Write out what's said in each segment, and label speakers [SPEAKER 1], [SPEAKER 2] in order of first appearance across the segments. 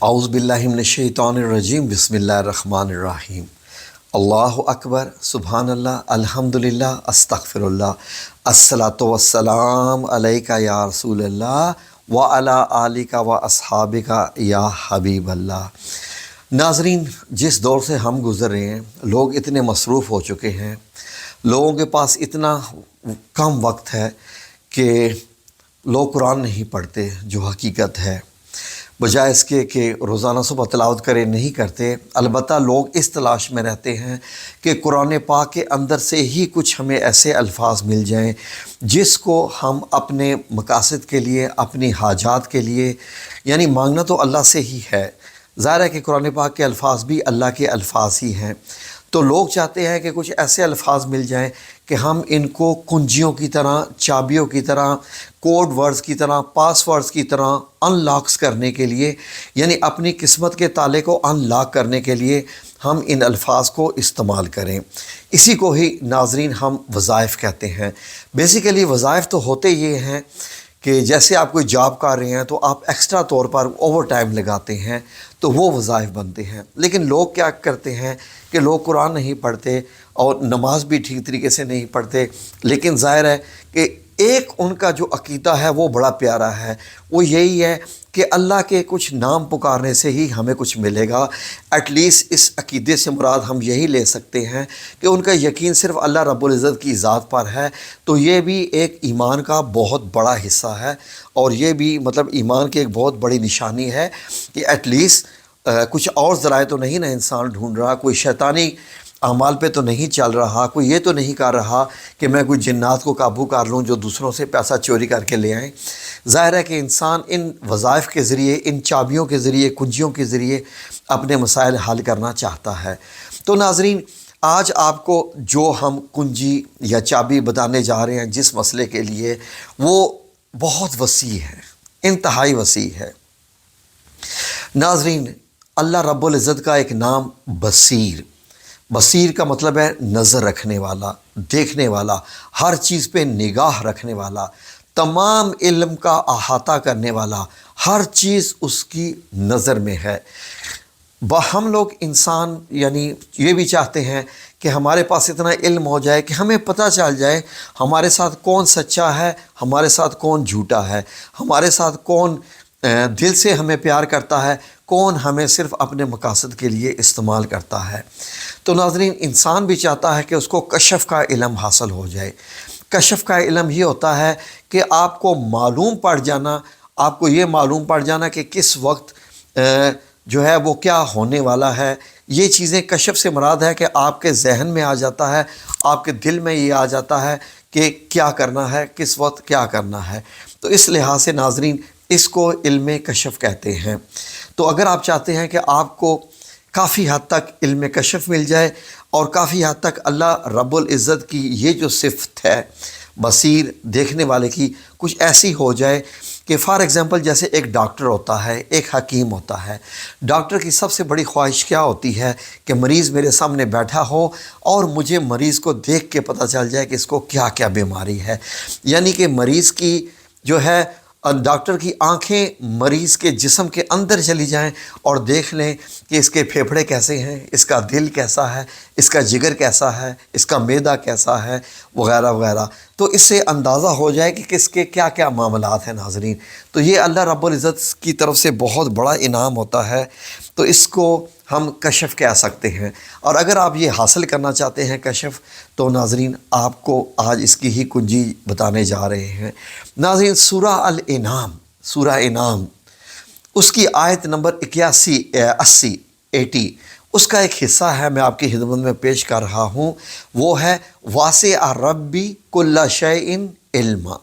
[SPEAKER 1] اعوذ باللہ من الشیطان الرجیم بسم اللہ الرحمن الرحیم اللہ اکبر سبحان اللہ الحمدللہ استغفر اللہ الصلاۃ والسلام علیک یا رسول اللہ وعلی آلک و اصحابک یا حبیب اللہ۔ ناظرین، جس دور سے ہم گزر رہے ہیں، لوگ اتنے مصروف ہو چکے ہیں، لوگوں کے پاس اتنا کم وقت ہے کہ لوگ قرآن نہیں پڑھتے، جو حقیقت ہے، بجائے اس کے کہ روزانہ صبح تلاوت کریں نہیں کرتے۔ البتہ لوگ اس تلاش میں رہتے ہیں کہ قرآن پاک کے اندر سے ہی کچھ ہمیں ایسے الفاظ مل جائیں جس کو ہم اپنے مقاصد کے لیے، اپنی حاجات کے لیے، یعنی مانگنا تو اللہ سے ہی ہے، ظاہر ہے کہ قرآن پاک کے الفاظ بھی اللہ کے الفاظ ہی ہیں، تو لوگ چاہتے ہیں کہ کچھ ایسے الفاظ مل جائیں کہ ہم ان کو کنجیوں کی طرح، چابیوں کی طرح، کوڈ ورڈز کی طرح، پاس ورڈز کی طرح ان لاکس کرنے کے لیے، یعنی اپنی قسمت کے تالے کو ان لاک کرنے کے لیے ہم ان الفاظ کو استعمال کریں۔ اسی کو ہی ناظرین ہم وظائف کہتے ہیں۔ بیسیکلی وظائف تو ہوتے یہ ہیں کہ جیسے آپ کوئی جاب کر رہے ہیں تو آپ ایکسٹرا طور پر اوور ٹائم لگاتے ہیں، تو وہ وظائف بنتے ہیں۔ لیکن لوگ کیا کرتے ہیں کہ لوگ قرآن نہیں پڑھتے اور نماز بھی ٹھیک طریقے سے نہیں پڑھتے، لیکن ظاہر ہے کہ ایک ان کا جو عقیدہ ہے وہ بڑا پیارا ہے، وہ یہی ہے کہ اللہ کے کچھ نام پکارنے سے ہی ہمیں کچھ ملے گا۔ ایٹ لیسٹ اس عقیدے سے مراد ہم یہی لے سکتے ہیں کہ ان کا یقین صرف اللہ رب العزت کی ذات پر ہے، تو یہ بھی ایک ایمان کا بہت بڑا حصہ ہے، اور یہ بھی مطلب ایمان کی ایک بہت بڑی نشانی ہے کہ ایٹ لیسٹ کچھ اور ذرائع تو نہیں نا انسان ڈھونڈ رہا، کوئی شیطانی اعمال پہ تو نہیں چل رہا، کوئی یہ تو نہیں کر رہا کہ میں کوئی جنات کو قابو کر لوں جو دوسروں سے پیسہ چوری کر کے لے آئیں۔ ظاہر ہے کہ انسان ان وظائف کے ذریعے، ان چابیوں کے ذریعے، کنجیوں کے ذریعے اپنے مسائل حل کرنا چاہتا ہے۔ تو ناظرین، آج آپ کو جو ہم کنجی یا چابی بتانے جا رہے ہیں جس مسئلے کے لیے، وہ بہت وسیع ہے، انتہائی وسیع ہے۔ ناظرین، اللہ رب العزت کا ایک نام بصیر، بصیر کا مطلب ہے نظر رکھنے والا، دیکھنے والا، ہر چیز پہ نگاہ رکھنے والا، تمام علم کا احاطہ کرنے والا، ہر چیز اس کی نظر میں ہے۔ ہم لوگ انسان یعنی یہ بھی چاہتے ہیں کہ ہمارے پاس اتنا علم ہو جائے کہ ہمیں پتہ چل جائے ہمارے ساتھ کون سچا ہے، ہمارے ساتھ کون جھوٹا ہے، ہمارے ساتھ کون دل سے ہمیں پیار کرتا ہے، کون ہمیں صرف اپنے مقاصد کے لیے استعمال کرتا ہے۔ تو ناظرین، انسان بھی چاہتا ہے کہ اس کو کشف کا علم حاصل ہو جائے۔ کشف کا علم یہ ہوتا ہے کہ آپ کو معلوم پڑ جانا، آپ کو یہ معلوم پڑ جانا کہ کس وقت جو ہے وہ کیا ہونے والا ہے۔ یہ چیزیں کشف سے مراد ہے کہ آپ کے ذہن میں آ جاتا ہے، آپ کے دل میں یہ آ جاتا ہے کہ کیا کرنا ہے، کس وقت کیا کرنا ہے۔ تو اس لحاظ سے ناظرین اس کو علم کشف کہتے ہیں۔ تو اگر آپ چاہتے ہیں کہ آپ کو کافی حد تک علم کشف مل جائے اور کافی حد تک اللہ رب العزت کی یہ جو صفت ہے بصیر، دیکھنے والے کی، کچھ ایسی ہو جائے کہ فار ایگزامپل جیسے ایک ڈاکٹر ہوتا ہے، ایک حکیم ہوتا ہے۔ ڈاکٹر کی سب سے بڑی خواہش کیا ہوتی ہے کہ مریض میرے سامنے بیٹھا ہو اور مجھے مریض کو دیکھ کے پتہ چل جائے کہ اس کو کیا کیا بیماری ہے، یعنی کہ مریض کی جو ہے ڈاکٹر کی آنکھیں مریض کے جسم کے اندر چلی جائیں اور دیکھ لیں کہ اس کے پھیپھڑے کیسے ہیں، اس کا دل کیسا ہے، اس کا جگر کیسا ہے، اس کا معدہ کیسا ہے، وغیرہ وغیرہ، تو اس سے اندازہ ہو جائے کہ کس کے کیا کیا معاملات ہیں۔ ناظرین، تو یہ اللہ رب العزت کی طرف سے بہت بڑا انعام ہوتا ہے، تو اس کو ہم کشف کہہ سکتے ہیں۔ اور اگر آپ یہ حاصل کرنا چاہتے ہیں کشف، تو ناظرین آپ کو آج اس کی ہی کنجی بتانے جا رہے ہیں۔ ناظرین، سورہ الانعام، سورہ انعام، اس کی آیت نمبر 80 اس کا ایک حصہ ہے، میں آپ کی خدمت میں پیش کر رہا ہوں، وہ ہے واسع ربی کل شیء علما۔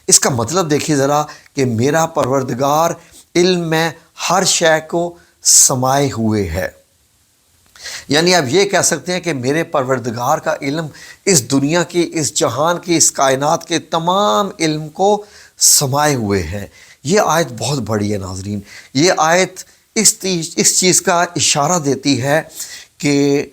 [SPEAKER 1] اس کا مطلب دیکھیے ذرا کہ میرا پروردگار علم میں ہر شے کو سمائے ہوئے ہے، یعنی آپ یہ کہہ سکتے ہیں کہ میرے پروردگار کا علم اس دنیا کی، اس جہان کی، اس کائنات کے تمام علم کو سمائے ہوئے ہے۔ یہ آیت بہت بڑی ہے ناظرین، یہ آیت اس چیز کا اشارہ دیتی ہے کہ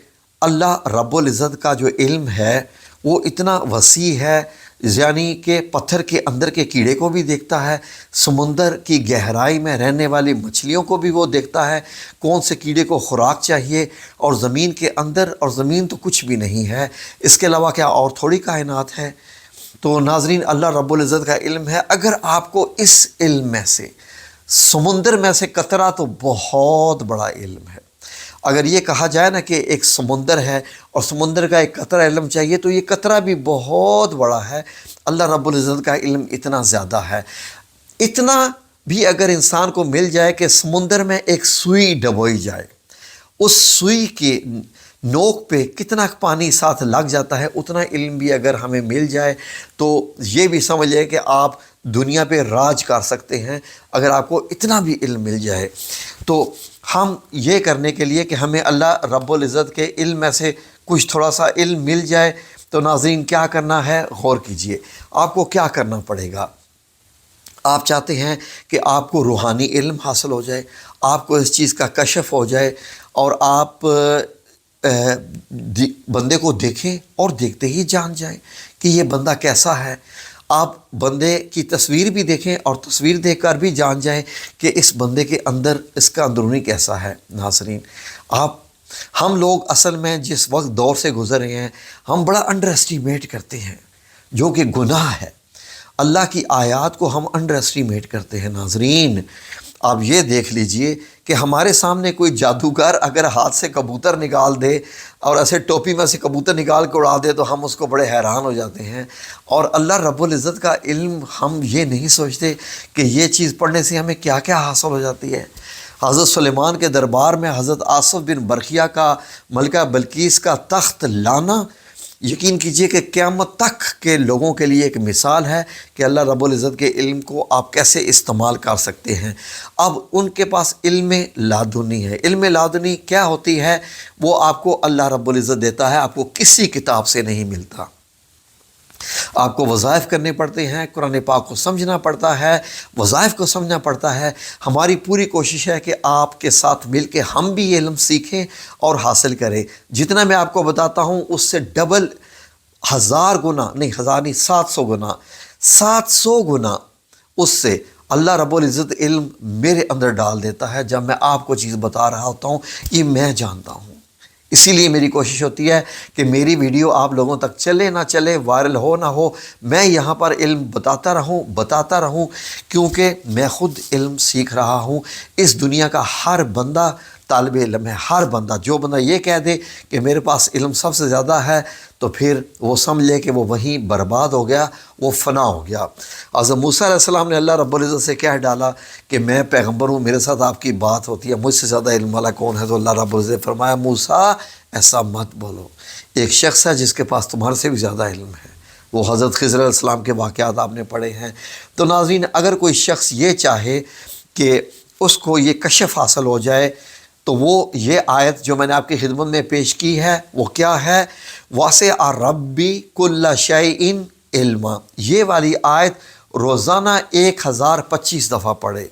[SPEAKER 1] اللہ رب العزت کا جو علم ہے وہ اتنا وسیع ہے، یعنی کہ پتھر کے اندر کے کیڑے کو بھی دیکھتا ہے، سمندر کی گہرائی میں رہنے والی مچھلیوں کو بھی وہ دیکھتا ہے، کون سے کیڑے کو خوراک چاہیے، اور زمین کے اندر، اور زمین تو کچھ بھی نہیں ہے، اس کے علاوہ کیا اور تھوڑی کائنات ہے؟ تو ناظرین، اللہ رب العزت کا علم ہے۔ اگر آپ کو اس علم میں سے، سمندر میں سے قطرہ تو بہت بڑا علم ہے، اگر یہ کہا جائے نا کہ ایک سمندر ہے اور سمندر کا ایک قطرہ علم چاہیے، تو یہ قطرہ بھی بہت بڑا ہے۔ اللہ رب العزت کا علم اتنا زیادہ ہے۔ اتنا بھی اگر انسان کو مل جائے کہ سمندر میں ایک سوئی ڈبوئی جائے، اس سوئی کی نوک پہ کتنا پانی ساتھ لگ جاتا ہے، اتنا علم بھی اگر ہمیں مل جائے تو یہ بھی سمجھ لیں کہ آپ دنیا پہ راج کر سکتے ہیں، اگر آپ کو اتنا بھی علم مل جائے۔ تو ہم یہ کرنے کے لیے کہ ہمیں اللہ رب العزت کے علم میں سے کچھ تھوڑا سا علم مل جائے، تو ناظرین کیا کرنا ہے، غور کیجئے۔ آپ کو کیا کرنا پڑے گا؟ آپ چاہتے ہیں کہ آپ کو روحانی علم حاصل ہو جائے، آپ کو اس چیز کا کشف ہو جائے، اور آپ بندے کو دیکھیں اور دیکھتے ہی جان جائیں کہ یہ بندہ کیسا ہے۔ آپ بندے کی تصویر بھی دیکھیں اور تصویر دیکھ کر بھی جان جائیں کہ اس بندے کے اندر اس کا اندرونی کیسا ہے۔ ناظرین، ہم لوگ اصل میں جس وقت دور سے گزر رہے ہیں، ہم بڑا انڈر اسٹیمیٹ کرتے ہیں، جو کہ گناہ ہے۔ اللہ کی آیات کو ہم انڈر اسٹیمیٹ کرتے ہیں۔ ناظرین، آپ یہ دیکھ لیجئے کہ ہمارے سامنے کوئی جادوگر اگر ہاتھ سے کبوتر نکال دے اور ایسے ٹوپی میں سے کبوتر نکال کے اڑا دے، تو ہم اس کو بڑے حیران ہو جاتے ہیں۔ اور اللہ رب العزت کا علم، ہم یہ نہیں سوچتے کہ یہ چیز پڑھنے سے ہمیں کیا کیا حاصل ہو جاتی ہے۔ حضرت سلیمان کے دربار میں حضرت آصف بن برقیہ کا، ملکہ بلقیس کا تخت لانا، یقین کیجئے کہ قیامت تک کے لوگوں کے لیے ایک مثال ہے کہ اللہ رب العزت کے علم کو آپ کیسے استعمال کر سکتے ہیں۔ اب ان کے پاس علم لادنی ہے۔ علم لادنی کیا ہوتی ہے؟ وہ آپ کو اللہ رب العزت دیتا ہے، آپ کو کسی کتاب سے نہیں ملتا۔ آپ کو وظائف کرنے پڑتے ہیں، قرآن پاک کو سمجھنا پڑتا ہے، وظائف کو سمجھنا پڑتا ہے۔ ہماری پوری کوشش ہے کہ آپ کے ساتھ مل کے ہم بھی یہ علم سیکھیں اور حاصل کریں۔ جتنا میں آپ کو بتاتا ہوں اس سے ڈبل، 1000 گنا نہیں، 1000 نہیں، 700 گنا، 700 گنا اس سے اللہ رب العزت علم میرے اندر ڈال دیتا ہے جب میں آپ کو چیز بتا رہا ہوتا ہوں۔ یہ میں جانتا ہوں، اسی لیے میری کوشش ہوتی ہے کہ میری ویڈیو آپ لوگوں تک چلے نہ چلے، وائرل ہو نہ ہو، میں یہاں پر علم بتاتا رہوں، کیونکہ میں خود علم سیکھ رہا ہوں۔ اس دنیا کا ہر بندہ طالب علم ہے، ہر بندہ۔ جو بندہ یہ کہہ دے کہ میرے پاس علم سب سے زیادہ ہے، تو پھر وہ سمجھ لے کہ وہ وہیں برباد ہو گیا، وہ فنا ہو گیا۔ حضرت موسیٰ علیہ السلام نے اللہ رب العزت سے کہہ ڈالا کہ میں پیغمبر ہوں، میرے ساتھ آپ کی بات ہوتی ہے، مجھ سے زیادہ علم والا کون ہے؟ تو اللہ رب العزت نے فرمایا، موسیٰ ایسا مت بولو، ایک شخص ہے جس کے پاس تمہارے سے بھی زیادہ علم ہے۔ وہ حضرت خضر علیہ السلام کے واقعات آپ نے پڑھے ہیں۔ تو ناظرین، اگر کوئی شخص یہ چاہے کہ اس کو یہ کشف حاصل ہو جائے، تو وہ یہ آیت جو میں نے آپ کی خدمت میں پیش کی ہے، وہ کیا ہے؟ وَاسِعَ رَبِّي كُلَّ شَيْءٍ عِلْمًا، یہ والی آیت روزانہ 1025 دفعہ پڑھے،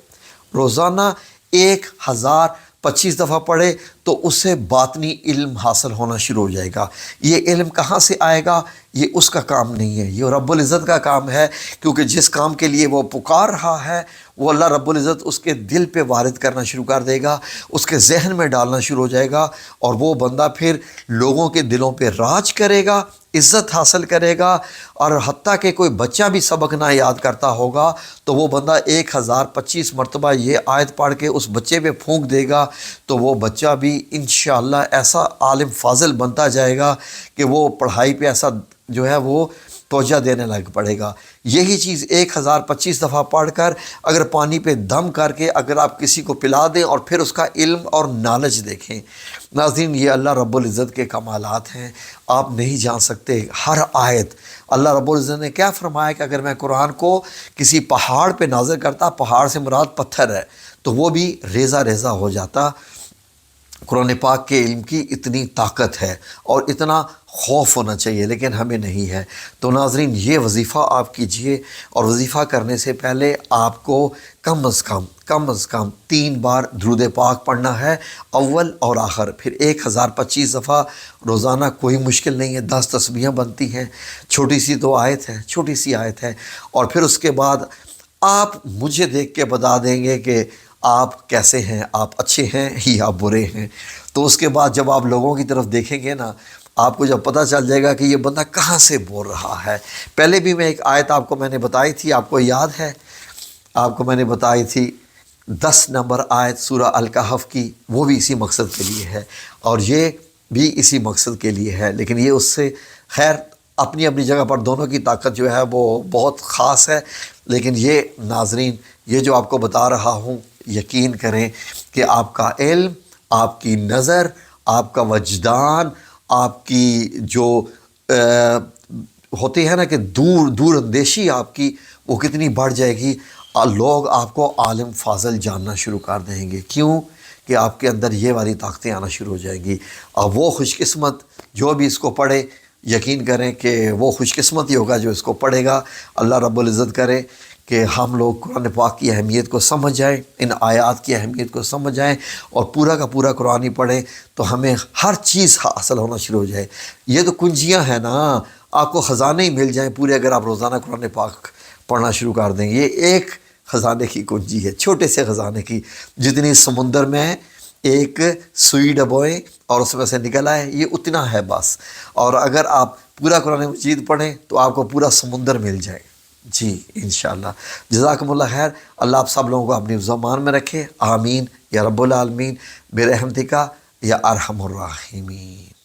[SPEAKER 1] روزانہ 1025 دفعہ پڑھے، تو اس سے باطنی علم حاصل ہونا شروع ہو جائے گا۔ یہ علم کہاں سے آئے گا؟ یہ اس کا کام نہیں ہے، یہ رب العزت کا کام ہے، کیونکہ جس کام کے لیے وہ پکار رہا ہے، وہ اللہ رب العزت اس کے دل پہ وارد کرنا شروع کر دے گا، اس کے ذہن میں ڈالنا شروع ہو جائے گا، اور وہ بندہ پھر لوگوں کے دلوں پہ راج کرے گا، عزت حاصل کرے گا۔ اور حتیٰ کہ کوئی بچہ بھی سبق نہ یاد کرتا ہوگا تو وہ بندہ 1025 مرتبہ یہ آیت پڑھ کے اس بچے پہ پھونک دے گا، تو وہ بچہ بھی انشاءاللہ ایسا عالم فاضل بنتا جائے گا کہ وہ پڑھائی پہ ایسا جو ہے وہ توجہ دینے لگ پڑے گا۔ یہی چیز 1025 دفعہ پڑھ کر، اگر پانی پہ دم کر کے اگر آپ کسی کو پلا دیں اور پھر اس کا علم اور نالج دیکھیں، ناظرین یہ اللہ رب العزت کے کمالات ہیں، آپ نہیں جان سکتے۔ ہر آیت اللہ رب العزت نے کیا فرمایا کہ اگر میں قرآن کو کسی پہاڑ پہ نازل کرتا، پہاڑ سے مراد پتھر ہے، تو وہ بھی ریزہ ریزہ ہو جاتا، قرآن پاک کے علم کی اتنی طاقت ہے اور اتنا خوف ہونا چاہیے، لیکن ہمیں نہیں ہے۔ تو ناظرین، یہ وظیفہ آپ کیجئے، اور وظیفہ کرنے سے پہلے آپ کو کم از کم 3 بار درود پاک پڑھنا ہے، اول اور آخر، پھر 1025 دفعہ روزانہ۔ کوئی مشکل نہیں ہے، 10 تسبیحیں بنتی ہیں، چھوٹی سی آیت ہے، اور پھر اس کے بعد آپ مجھے دیکھ کے بتا دیں گے کہ آپ کیسے ہیں، آپ اچھے ہیں یا برے ہیں۔ تو اس کے بعد جب آپ لوگوں کی طرف دیکھیں گے نا، آپ کو جب پتہ چل جائے گا کہ یہ بندہ کہاں سے بول رہا ہے۔ پہلے بھی میں ایک آیت آپ کو میں نے بتائی تھی، آپ کو یاد ہے؟ آپ کو میں نے بتائی تھی 10 نمبر آیت سورہ الکہف کی، وہ بھی اسی مقصد کے لیے ہے، اور یہ بھی اسی مقصد کے لیے ہے، لیکن یہ اس سے خیر اپنی جگہ پر دونوں کی طاقت جو ہے وہ بہت خاص ہے۔ لیکن یہ ناظرین، یہ جو آپ کو بتا رہا ہوں، یقین کریں کہ آپ کا علم، آپ کی نظر، آپ کا وجدان، آپ کی جو ہوتی ہے نا کہ دور اندیشی آپ کی، وہ کتنی بڑھ جائے گی۔ لوگ آپ کو عالم فاضل جاننا شروع کر دیں گے۔ کیوں؟ کہ آپ کے اندر یہ والی طاقتیں آنا شروع ہو جائیں گی۔ اور وہ خوش قسمت جو بھی اس کو پڑھے، یقین کریں کہ وہ خوش قسمت ہی ہوگا جو اس کو پڑھے گا۔ اللہ رب العزت کرے کہ ہم لوگ قرآن پاک کی اہمیت کو سمجھ جائیں، ان آیات کی اہمیت کو سمجھ جائیں، اور پورا کا پورا قرآن ہی پڑھیں، تو ہمیں ہر چیز حاصل ہونا شروع ہو جائے۔ یہ تو کنجیاں ہیں نا، آپ کو خزانے ہی مل جائیں پورے، اگر آپ روزانہ قرآن پاک پڑھنا شروع کر دیں۔ یہ ایک خزانے کی کنجی ہے، چھوٹے سے خزانے کی، جتنی سمندر میں ہے ایک سوئی ڈبوئیں اور اس میں سے نکل آئے، یہ اتنا ہے بس۔ اور اگر آپ پورا قرآن مجید پڑھیں تو آپ کو پورا سمندر مل جائے۔ جی انشاءاللہ۔ جزاکم اللہ خیر۔ اللہ آپ سب لوگوں کو اپنی زمان میں رکھے، آمین یا رب العالمین، برحمتک یا ارحم الراحمین۔